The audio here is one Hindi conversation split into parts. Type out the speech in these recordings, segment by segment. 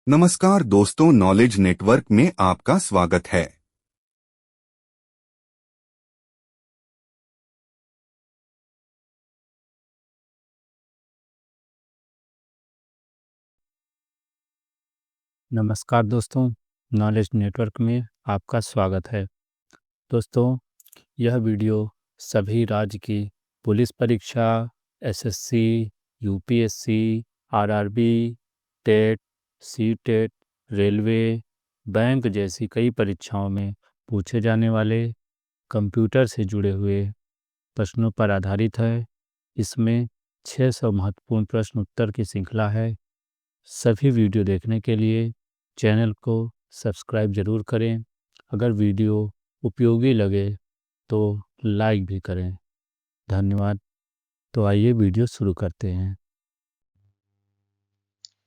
नमस्कार दोस्तों, नॉलेज नेटवर्क में आपका स्वागत है। नमस्कार दोस्तों, नॉलेज नेटवर्क में आपका स्वागत है। दोस्तों, यह वीडियो सभी राज्य की पुलिस परीक्षा, SSC, UPSC, RRB, TET, CTET, railway, bank जैसी कई परीक्षाओं में पूछे जाने वाले कंप्यूटर से जुड़े हुए प्रश्नों पर आधारित है। इसमें 600 महत्वपूर्ण प्रश्न उत्तर की श्रृंखला है। सभी वीडियो देखने के लिए चैनल को सब्सक्राइब ज़रूर करें। अगर वीडियो उपयोगी लगे तो लाइक भी करें। धन्यवाद। तो आइए वीडियो शुरू करते हैं।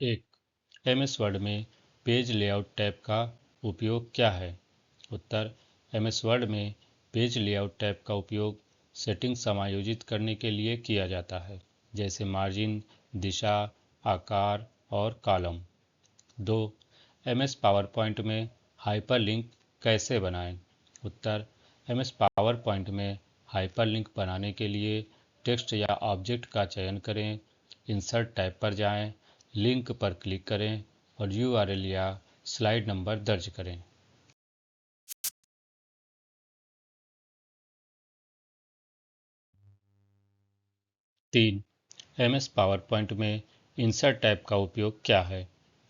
एक, एमएस वर्ड में पेज लेआउट टैब का उपयोग क्या है? उत्तर, एमएस वर्ड में पेज लेआउट टैब का उपयोग सेटिंग समायोजित करने के लिए किया जाता है, जैसे मार्जिन, दिशा, आकार और कॉलम। 2. एमएस पावर पॉइंट में हाइपरलिंक कैसे बनाएं? उत्तर, एमएस पावर पॉइंट में हाइपरलिंक बनाने के लिए टेक्स्ट या ऑब्जेक्ट का चयन करें, इंसर्ट टैब पर जाएं, लिंक पर क्लिक करें और यूआरएल या स्लाइड नंबर दर्ज करें। 3. एमएस पावर पॉइंट में इंसर्ट टैब का उपयोग क्या है?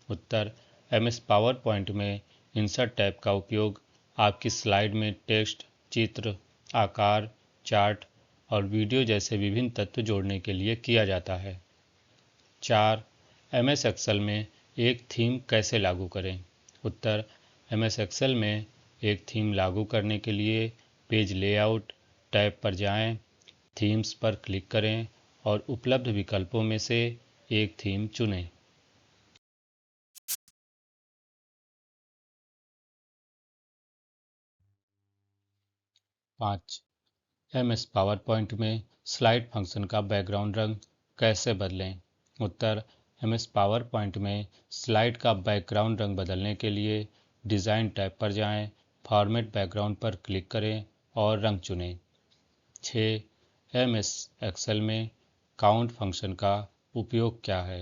उत्तर, एमएस पावर पॉइंट में इंसर्ट टैब का उपयोग आपकी स्लाइड में टेक्स्ट, चित्र, आकार, चार्ट और वीडियो जैसे विभिन्न तत्व जोड़ने के लिए किया जाता है। 4. एमएस एक्सेल में एक थीम कैसे लागू करें? उत्तर, एमएस एक्सेल में एक थीम लागू करने के लिए पेज लेआउट टैब पर जाएं, थीम्स पर क्लिक करें और उपलब्ध विकल्पों में से एक थीम चुनें। 5. एमएस पावर पॉइंट में स्लाइड फंक्शन का बैकग्राउंड रंग कैसे बदलें? उत्तर, एमएस पावर पॉइंट में स्लाइड का बैकग्राउंड रंग बदलने के लिए डिज़ाइन टैब पर जाएं, फॉर्मेट बैकग्राउंड पर क्लिक करें और रंग चुनें। 6. एमएस एक्सेल में काउंट फंक्शन का उपयोग क्या है?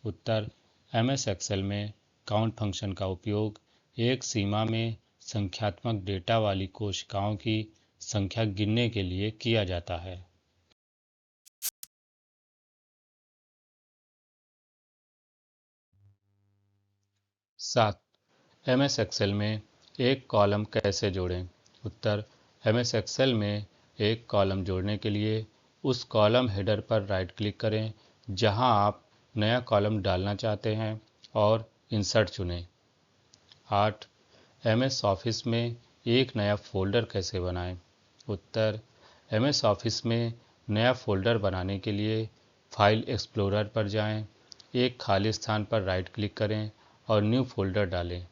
उत्तर, एमएस एक्सेल में काउंट फंक्शन का उपयोग एक सीमा में संख्यात्मक डेटा वाली कोशिकाओं की संख्या गिनने के लिए किया जाता है। 7. एमएस एक्सेल में एक कॉलम कैसे जोड़ें? उत्तर, एमएस एक्सेल में एक कॉलम जोड़ने के लिए उस कॉलम हेडर पर राइट क्लिक करें जहां आप नया कॉलम डालना चाहते हैं और इंसर्ट चुनें। 8. एमएस ऑफिस में एक नया फ़ोल्डर कैसे बनाएं? उत्तर, एमएस ऑफिस में नया फ़ोल्डर बनाने के लिए फाइल एक्सप्लोरर पर जाएं, एक खाली स्थान पर राइट क्लिक करें और न्यू फ़ोल्डर डालें।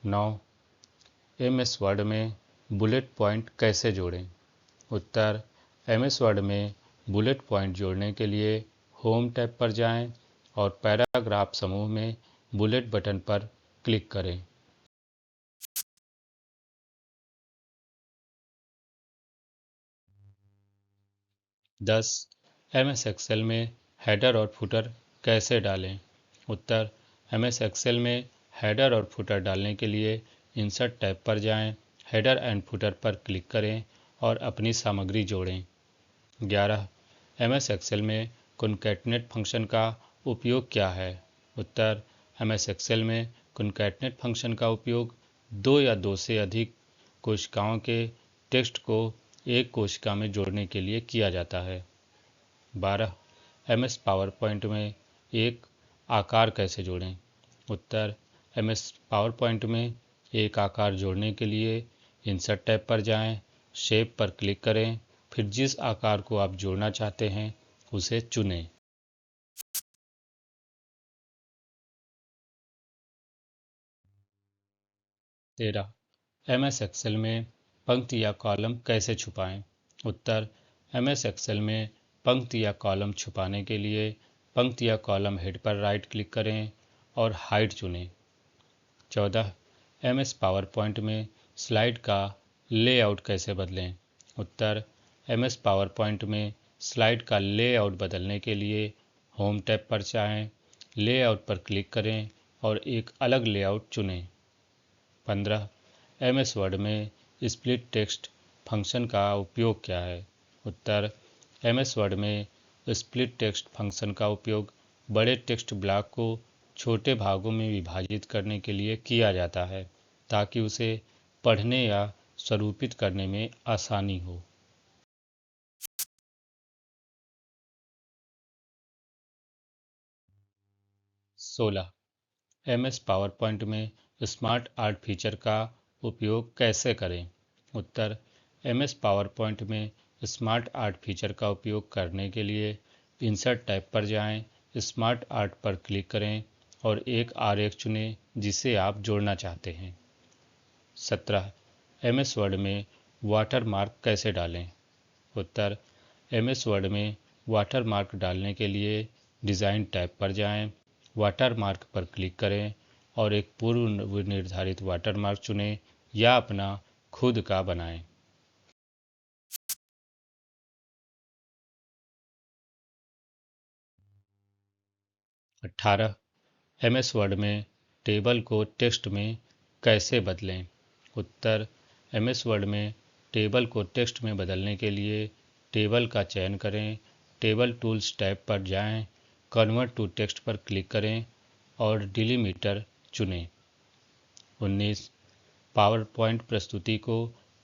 9. एमएस वर्ड में बुलेट पॉइंट कैसे जोड़ें? उत्तर, एमएस वर्ड में बुलेट पॉइंट जोड़ने के लिए होम टैब पर जाएं और पैराग्राफ समूह में बुलेट बटन पर क्लिक करें। 10. एमएस एक्सेल में हेडर और फुटर कैसे डालें? उत्तर, एमएस एक्सेल में हेडर और फुटर डालने के लिए इंसर्ट टैब पर जाएं, हेडर एंड फुटर पर क्लिक करें और अपनी सामग्री जोड़ें। 11. एमएस एक्सेल में कॉन्कैटिनेट फंक्शन का उपयोग क्या है? उत्तर, एमएस एक्सेल में कॉन्कैटिनेट फंक्शन का उपयोग दो या दो से अधिक कोशिकाओं के टेक्स्ट को एक कोशिका में जोड़ने के लिए किया जाता है। 12. एमएस पावर पॉइंट में एक आकार कैसे जोड़ें? उत्तर, एमएस पावर पॉइंट में एक आकार जोड़ने के लिए इंसर्ट टैब पर जाएं, शेप पर क्लिक करें, फिर जिस आकार को आप जोड़ना चाहते हैं उसे चुनें। 13. एमएस एक्सेल में पंक्ति या कॉलम कैसे छुपाएं? उत्तर, एमएस एक्सेल में पंक्ति या कॉलम छुपाने के लिए पंक्ति या कॉलम हेड पर राइट क्लिक करें और हाइट चुनें। 14. MS पावर पॉइंट में स्लाइड का लेआउट कैसे बदलें? उत्तर: MS पावर पॉइंट में स्लाइड का लेआउट बदलने के लिए होम टैब पर जाएं, लेआउट पर क्लिक करें और एक अलग लेआउट चुनें। 15. MS वर्ड में स्प्लिट टेक्स्ट फंक्शन का उपयोग क्या है? उत्तर: MS वर्ड में स्प्लिट टेक्स्ट फंक्शन का उपयोग बड़े टेक्स्ट ब्लॉक को छोटे भागों में विभाजित करने के लिए किया जाता है ताकि उसे पढ़ने या स्वरूपित करने में आसानी हो। 16. MS पावर पॉइंट में स्मार्ट आर्ट फीचर का उपयोग कैसे करें? उत्तर: MS पावर पॉइंट में स्मार्ट आर्ट फीचर का उपयोग करने के लिए इंसर्ट टैब पर जाएं, स्मार्ट आर्ट पर क्लिक करें और एक आरेख चुनें जिसे आप जोड़ना चाहते हैं। 17. MS वर्ड में वाटर मार्क कैसे डालें? उत्तर: MS वर्ड में वाटर मार्क डालने के लिए डिज़ाइन टैब पर जाएं, वाटर मार्क पर क्लिक करें और एक पूर्व निर्धारित वाटर मार्क चुनें या अपना खुद का बनाएं। 18. MS वर्ड में टेबल को टेक्स्ट में कैसे बदलें? उत्तर: MS वर्ड में टेबल को टेक्स्ट में बदलने के लिए टेबल का चयन करें, टेबल टूल्स टैब पर जाएं, कन्वर्ट टू टेक्स्ट पर क्लिक करें और डिलीमीटर चुनें। 19. पावर पॉइंट प्रस्तुति को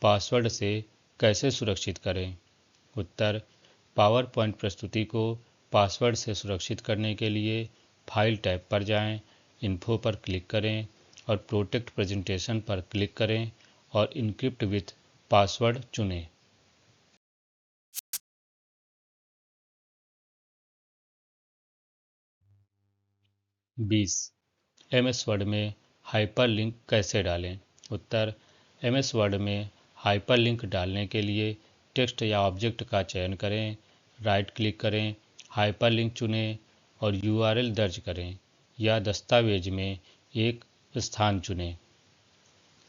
पासवर्ड से कैसे सुरक्षित करें? उत्तर: पावर पॉइंट प्रस्तुति को पासवर्ड से सुरक्षित करने के लिए फाइल टैब पर जाएं, इन्फो पर क्लिक करें और प्रोटेक्ट प्रेजेंटेशन पर क्लिक करें और इनक्रिप्ट विथ पासवर्ड चुनें। 20. MS वर्ड में हाइपरलिंक कैसे डालें? उत्तर: MS वर्ड में हाइपरलिंक डालने के लिए टेक्स्ट या ऑब्जेक्ट का चयन करें, राइट क्लिक करें, हाइपरलिंक चुनें और URL दर्ज करें या दस्तावेज में एक स्थान चुनें।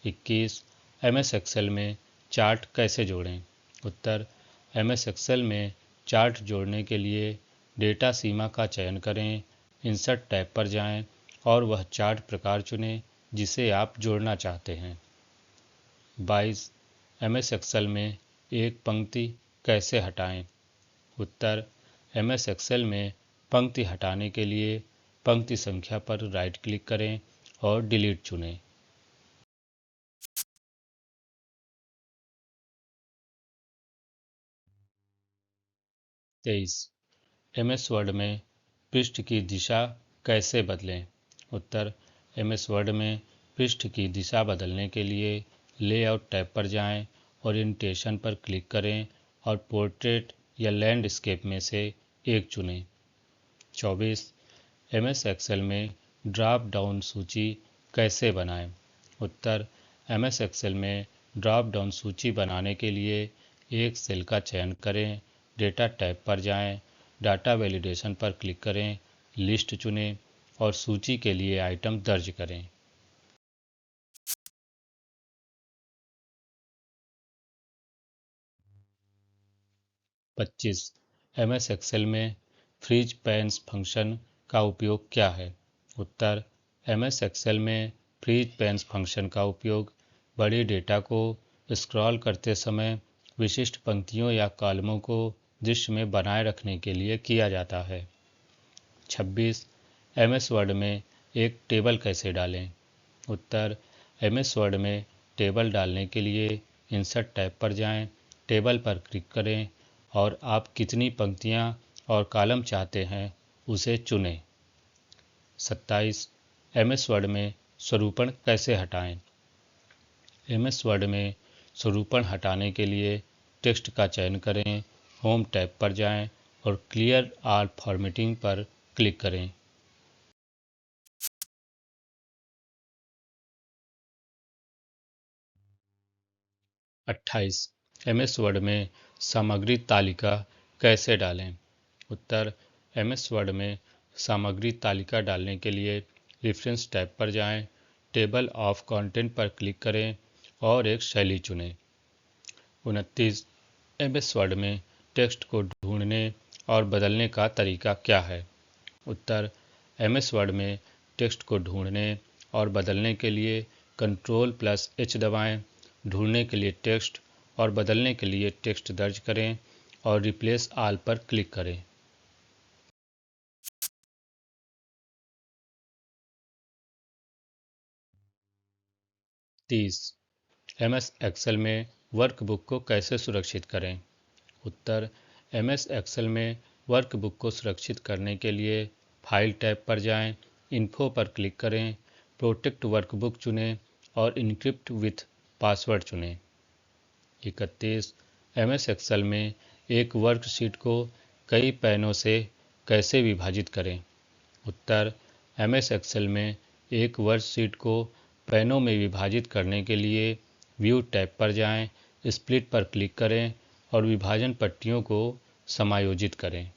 21. MS एक्सेल में चार्ट कैसे जोड़ें? उत्तर: MS एक्सेल में चार्ट जोड़ने के लिए डेटा सीमा का चयन करें, इंसर्ट टैब पर जाएं और वह चार्ट प्रकार चुनें जिसे आप जोड़ना चाहते हैं। 22. MS एक्सेल में एक पंक्ति कैसे हटाएं? उत्तर: MS एक्सेल में पंक्ति हटाने के लिए पंक्ति संख्या पर राइट क्लिक करें और डिलीट चुनें। 23. MS वर्ड में पृष्ठ की दिशा कैसे बदलें? उत्तर: MS वर्ड में पृष्ठ की दिशा बदलने के लिए लेआउट टैब पर जाएं, ओरिएंटेशन पर क्लिक करें और पोर्ट्रेट या लैंडस्केप में से एक चुनें। 24. MS एक्सेल में ड्रॉप डाउन सूची कैसे बनाएं? उत्तर: MS एक्सेल में ड्रॉप डाउन सूची बनाने के लिए एक सेल का चयन करें, डेटा टैब पर जाएं, डाटा वैलिडेशन पर क्लिक करें, लिस्ट चुनें और सूची के लिए आइटम दर्ज करें। 25. MS एक्सेल में फ्रीज पैन्स फंक्शन का उपयोग क्या है? उत्तर: MS एक्सेल में फ्रीज पैन्स फंक्शन का उपयोग बड़े डेटा को स्क्रॉल करते समय विशिष्ट पंक्तियों या कॉलमों को दृश्य में बनाए रखने के लिए किया जाता है। 26. MS वर्ड में एक टेबल कैसे डालें? उत्तर: MS वर्ड में टेबल डालने के लिए इंसर्ट टैब पर जाएं, टेबल पर क्लिक करें और आप कितनी पंक्तियां और कॉलम चाहते हैं उसे चुनें। 27. MS वर्ड में स्वरूपण कैसे हटाएं? MS वर्ड में स्वरूपण हटाने के लिए टेक्स्ट का चयन करें, होम टैब पर जाएं और क्लियर ऑल फॉर्मेटिंग पर क्लिक करें। 28. MS वर्ड में सामग्री तालिका कैसे डालें? उत्तर: MS वर्ड में सामग्री तालिका डालने के लिए रेफरेंस टैब पर जाएं, टेबल ऑफ कंटेंट पर क्लिक करें और एक शैली चुनें। 29 एमएस वर्ड में टेक्स्ट को ढूंढने और बदलने का तरीका क्या है? उत्तर, एमएस वर्ड में टेक्स्ट को ढूंढने और बदलने के लिए Ctrl+H दबाएं, ढूंढने के लिए टेक्स्ट और बदलने के लिए टेक्स्ट दर्ज करें और रिप्लेस ऑल पर क्लिक करें। तीस एमएस एक्सेल में वर्कबुक को कैसे सुरक्षित करें? उत्तर, एमएस एक्सेल में वर्कबुक को सुरक्षित करने के लिए फाइल टैब पर जाएं, इन्फो पर क्लिक करें, प्रोटेक्ट वर्कबुक चुनें और इनक्रिप्ट विथ पासवर्ड चुनें। 31 एमएस एक्सेल में एक वर्कशीट को कई पैनों से कैसे विभाजित करें? उत्तर, एमएस एक्सेल में एक वर्कशीट को पैनों में विभाजित करने के लिए व्यू टैब पर जाएं, स्प्लिट पर क्लिक करें और विभाजन पट्टियों को समायोजित करें।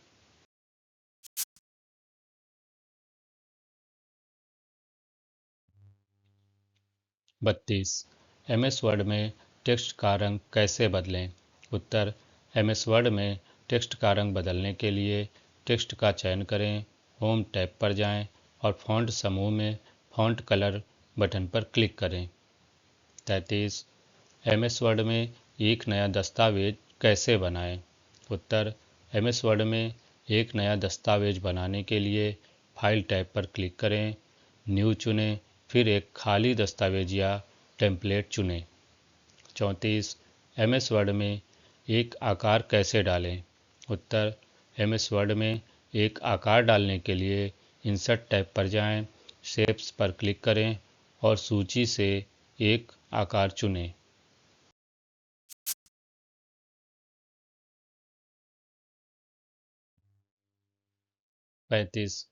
32 एमएस वर्ड में टेक्स्ट का रंग कैसे बदलें? उत्तर, एमएस वर्ड में टेक्स्ट का रंग बदलने के लिए टेक्स्ट का चयन करें, होम टैब पर जाएं और फॉन्ट समूह में फॉन्ट कलर बटन पर क्लिक करें। 33 एमएस वर्ड में एक नया दस्तावेज कैसे बनाएं? उत्तर, एमएस वर्ड में एक नया दस्तावेज बनाने के लिए फाइल टैब पर क्लिक करें, न्यू चुनें, फिर एक खाली दस्तावेज या टेम्पलेट चुनें। 34 एमएस वर्ड में एक आकार कैसे डालें? उत्तर, एमएस वर्ड में एक आकार डालने के लिए इंसर्ट टैब पर जाएं, शेप्स पर क्लिक करें और सूची से एक आकार चुनें। 35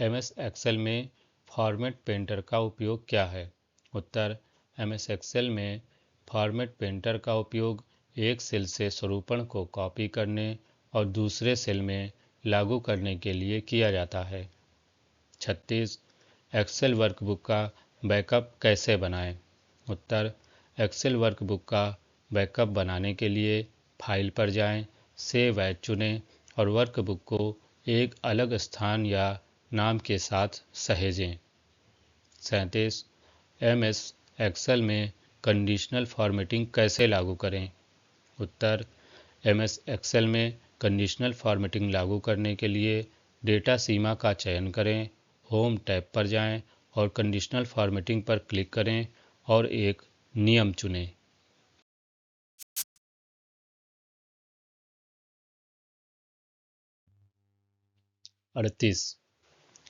एमएस एक्सेल में फॉर्मेट पेंटर का उपयोग क्या है? उत्तर, एमएस एक्सेल में फॉर्मेट पेंटर का उपयोग एक सेल से स्वरूपण को कॉपी करने और दूसरे सेल में लागू करने के लिए किया जाता है। 36 एक्सेल वर्कबुक का बैकअप कैसे बनाएं? उत्तर, एक्सेल वर्कबुक का बैकअप बनाने के लिए फाइल पर जाएं, सेव एज चुनें और वर्कबुक को एक अलग स्थान या नाम के साथ सहेजें। 37 एमएस एक्सेल में कंडीशनल फॉर्मेटिंग कैसे लागू करें? उत्तर, एमएस एक्सेल में कंडीशनल फॉर्मेटिंग लागू करने के लिए डेटा सीमा का चयन करें, होम टैब पर जाएं और कंडीशनल फॉर्मेटिंग पर क्लिक करें और एक नियम चुनें। 38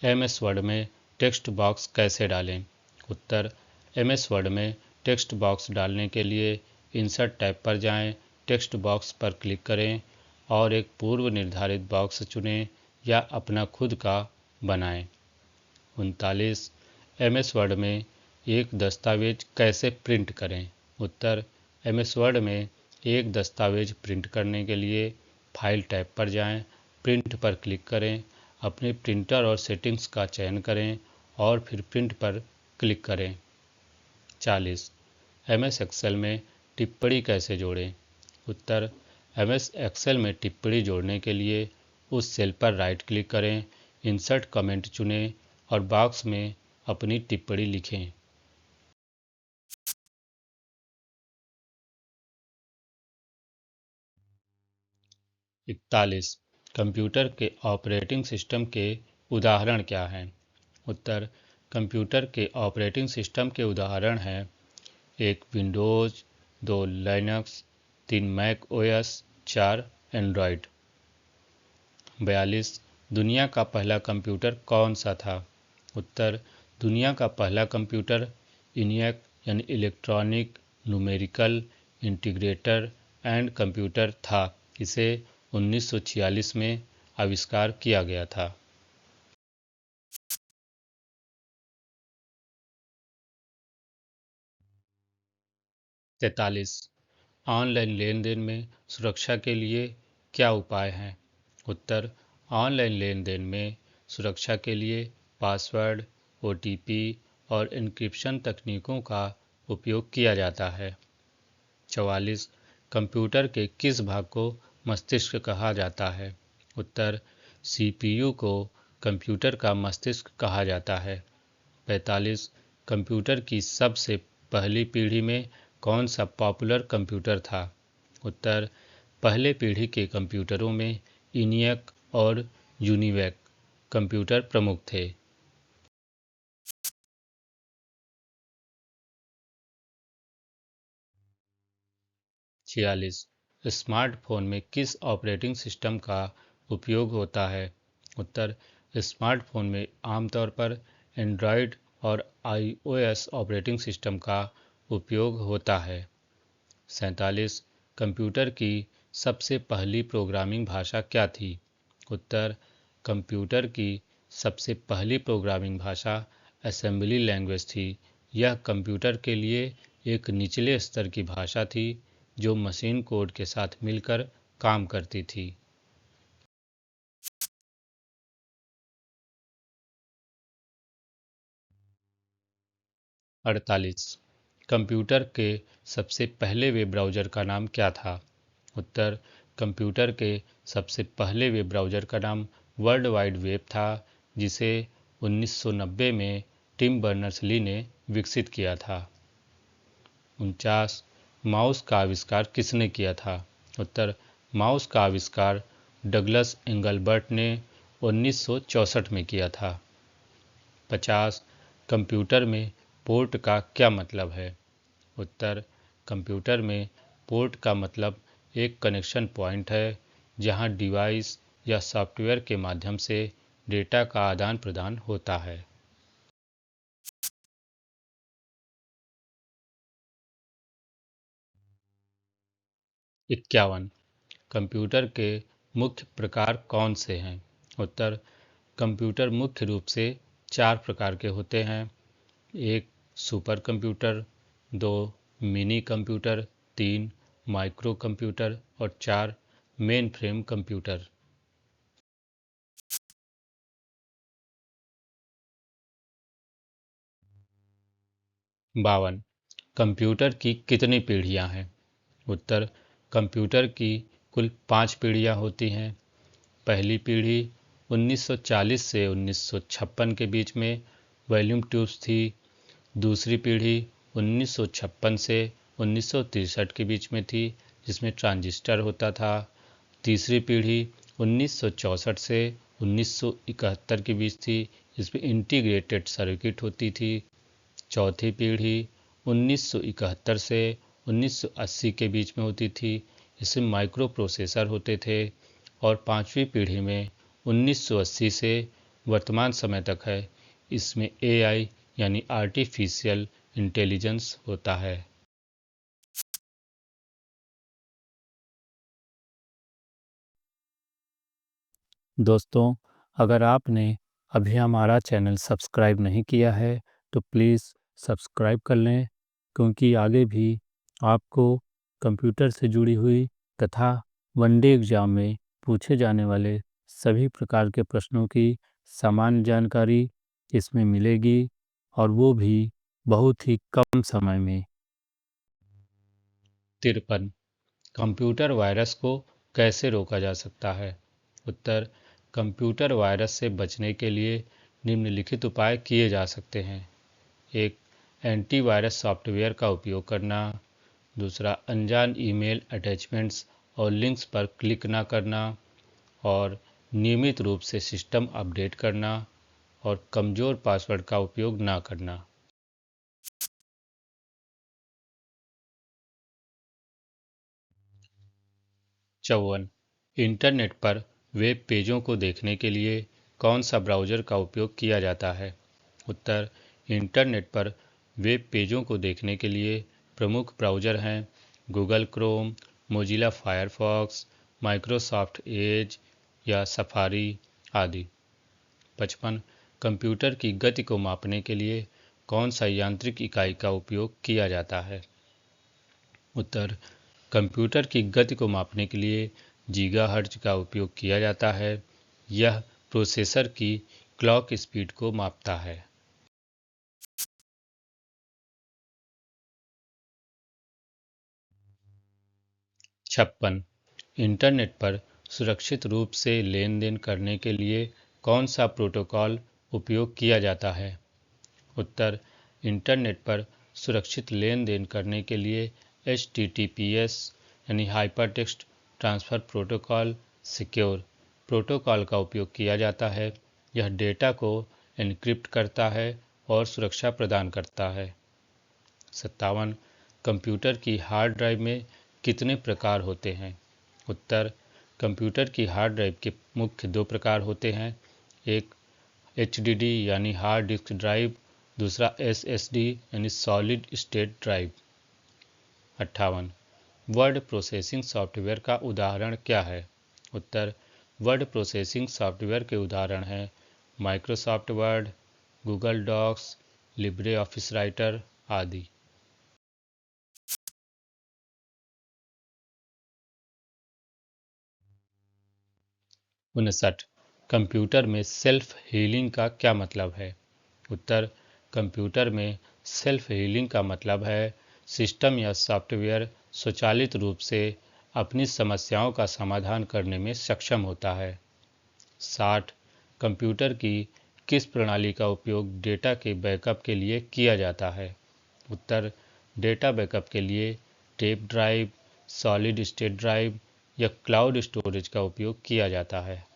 एमएस वर्ड में टेक्स्ट बॉक्स कैसे डालें? उत्तर, एमएस वर्ड में टेक्स्ट बॉक्स डालने के लिए इंसर्ट टैब पर जाएं, टेक्स्ट बॉक्स पर क्लिक करें और एक पूर्व निर्धारित बॉक्स चुनें या अपना खुद का बनाएं। 39 एमएस वर्ड में एक दस्तावेज कैसे प्रिंट करें? उत्तर, एमएस वर्ड में एक दस्तावेज प्रिंट करने के लिए फाइल टैब पर जाएं, प्रिंट पर क्लिक करें, अपने प्रिंटर और सेटिंग्स का चयन करें और फिर प्रिंट पर क्लिक करें। 40 एमएस एक्सेल में टिप्पणी कैसे जोड़ें? उत्तर, एमएस एक्सेल में टिप्पणी जोड़ने के लिए उस सेल पर राइट क्लिक करें, इंसर्ट कमेंट चुनें और बॉक्स में अपनी टिप्पणी लिखें। 41 कंप्यूटर के ऑपरेटिंग सिस्टम के उदाहरण क्या हैं? उत्तर, कंप्यूटर के ऑपरेटिंग सिस्टम के उदाहरण हैं: 1 Windows, 2 Linux, 3 Mac OS, 4 Android. 42 दुनिया का पहला कंप्यूटर कौन सा था? उत्तर, दुनिया का पहला कंप्यूटर इनियक यानी electronic numerical integrator and computer था। इसे 1946 में आविष्कार किया गया था। 43 ऑनलाइन लेन देन में सुरक्षा के लिए क्या उपाय हैं? उत्तर, ऑनलाइन लेन देन में सुरक्षा के लिए पासवर्ड, OTP और एन्क्रिप्शन तकनीकों का उपयोग किया जाता है। 44 कंप्यूटर के किस भाग को मस्तिष्क कहा जाता है? उत्तर CPU को कंप्यूटर का मस्तिष्क कहा जाता है। 45 कंप्यूटर की सबसे पहली पीढ़ी में कौन सा पॉपुलर कंप्यूटर था? उत्तर पहले पीढ़ी के कंप्यूटरों में ENIAC और UNIVAC कंप्यूटर प्रमुख थे। 46 स्मार्टफोन में किस ऑपरेटिंग सिस्टम का उपयोग होता है? उत्तर स्मार्टफोन में आमतौर पर एंड्रॉयड और iOS ऑपरेटिंग सिस्टम का उपयोग होता है। 47 कंप्यूटर की सबसे पहली प्रोग्रामिंग भाषा क्या थी? उत्तर कंप्यूटर की सबसे पहली प्रोग्रामिंग भाषा असेंबली लैंग्वेज थी। यह कंप्यूटर के लिए एक निचले स्तर की भाषा थी जो मशीन कोड के साथ मिलकर काम करती थी। 48 कंप्यूटर के सबसे पहले वेब ब्राउज़र का नाम क्या था? उत्तर कंप्यूटर के सबसे पहले वेब ब्राउज़र का नाम वर्ल्ड वाइड वेब था, जिसे 1990 में टिम बर्नर्स-ली ने विकसित किया था। 49 माउस का आविष्कार किसने किया था? उत्तर माउस का आविष्कार डगलस एंगलबर्ट ने 1964 में किया था। 50 कंप्यूटर में पोर्ट का क्या मतलब है? उत्तर कंप्यूटर में पोर्ट का मतलब एक कनेक्शन पॉइंट है जहां डिवाइस या सॉफ्टवेयर के माध्यम से डेटा का आदान प्रदान होता है। 51 कंप्यूटर के मुख्य प्रकार कौन से हैं? उत्तर कंप्यूटर मुख्य रूप से 4 प्रकार के होते हैं। 1 super computer, 2 mini computer, 3 micro computer और 4 मेन फ्रेम कंप्यूटर। 52 कंप्यूटर की कितनी पीढ़ियां हैं? उत्तर कंप्यूटर की कुल 5 पीढ़ियां होती हैं। पहली पीढ़ी 1940 से 1956 के बीच में वॉल्यूम ट्यूब्स थी। दूसरी पीढ़ी 1956 से 1963 के बीच में थी, जिसमें ट्रांजिस्टर होता था। तीसरी पीढ़ी 1964 से 1971 के बीच थी, जिसमें इंटीग्रेटेड सर्किट होती थी। चौथी पीढ़ी 1971 से 1980 के बीच में होती थी, इसमें माइक्रो प्रोसेसर होते थे। और पांचवी पीढ़ी में 1980 से वर्तमान समय तक है, इसमें AI यानी आर्टिफिशियल इंटेलिजेंस होता है। दोस्तों, अगर आपने अभी हमारा चैनल सब्सक्राइब नहीं किया है तो प्लीज़ सब्सक्राइब कर लें, क्योंकि आगे भी आपको कंप्यूटर से जुड़ी हुई तथा वनडे एग्ज़ाम में पूछे जाने वाले सभी प्रकार के प्रश्नों की सामान्य जानकारी इसमें मिलेगी, और वो भी बहुत ही कम समय में। 53 कंप्यूटर वायरस को कैसे रोका जा सकता है? उत्तर कंप्यूटर वायरस से बचने के लिए निम्नलिखित उपाय किए जा सकते हैं। 1 एंटीवायरस सॉफ्टवेयर का उपयोग करना। दूसरा अनजान ईमेल अटैचमेंट्स और लिंक्स पर क्लिक ना करना। और नियमित रूप से सिस्टम अपडेट करना और कमज़ोर पासवर्ड का उपयोग ना करना। 54 इंटरनेट पर वेब पेजों को देखने के लिए कौन सा ब्राउज़र का उपयोग किया जाता है? उत्तर इंटरनेट पर वेब पेजों को देखने के लिए प्रमुख ब्राउज़र हैं Google Chrome, Mozilla Firefox, Microsoft Edge या सफारी आदि। 55 कंप्यूटर की गति को मापने के लिए कौन सा यांत्रिक इकाई का उपयोग किया जाता है? उत्तर कंप्यूटर की गति को मापने के लिए गीगाहर्ट्ज का उपयोग किया जाता है। यह प्रोसेसर की क्लॉक स्पीड को मापता है। 56. इंटरनेट पर सुरक्षित रूप से लेन देन करने के लिए कौन सा प्रोटोकॉल उपयोग किया जाता है? उत्तर, इंटरनेट पर सुरक्षित लेन देन करने के लिए HTTPS यानी hypertext transfer protocol secure protocol का उपयोग किया जाता है। यह डेटा को एन्क्रिप्ट करता है और सुरक्षा प्रदान करता है। 57. कंप्यूटर की हार्ड ड्राइव में कितने प्रकार होते हैं? उत्तर, कंप्यूटर की हार्ड ड्राइव के मुख्य 2 प्रकार होते हैं। एक HDD यानी हार्ड डिस्क ड्राइव, दूसरा SSD यानी solid state drive. 58. Word processing software का उदाहरण क्या है? उत्तर, वर्ड प्रोसेसिंग सॉफ्टवेयर के उदाहरण हैं Microsoft Word, Google Docs, LibreOffice Writer आदि। 59. कंप्यूटर में सेल्फ हीलिंग का क्या मतलब है? उत्तर, कंप्यूटर में सेल्फ हीलिंग का मतलब है सिस्टम या सॉफ्टवेयर स्वचालित रूप से अपनी समस्याओं का समाधान करने में सक्षम होता है। 60. कंप्यूटर की किस प्रणाली का उपयोग डेटा के बैकअप के लिए किया जाता है? उत्तर, डेटा बैकअप के लिए tape drive, solid state drive या क्लाउड स्टोरेज का उपयोग किया जाता है।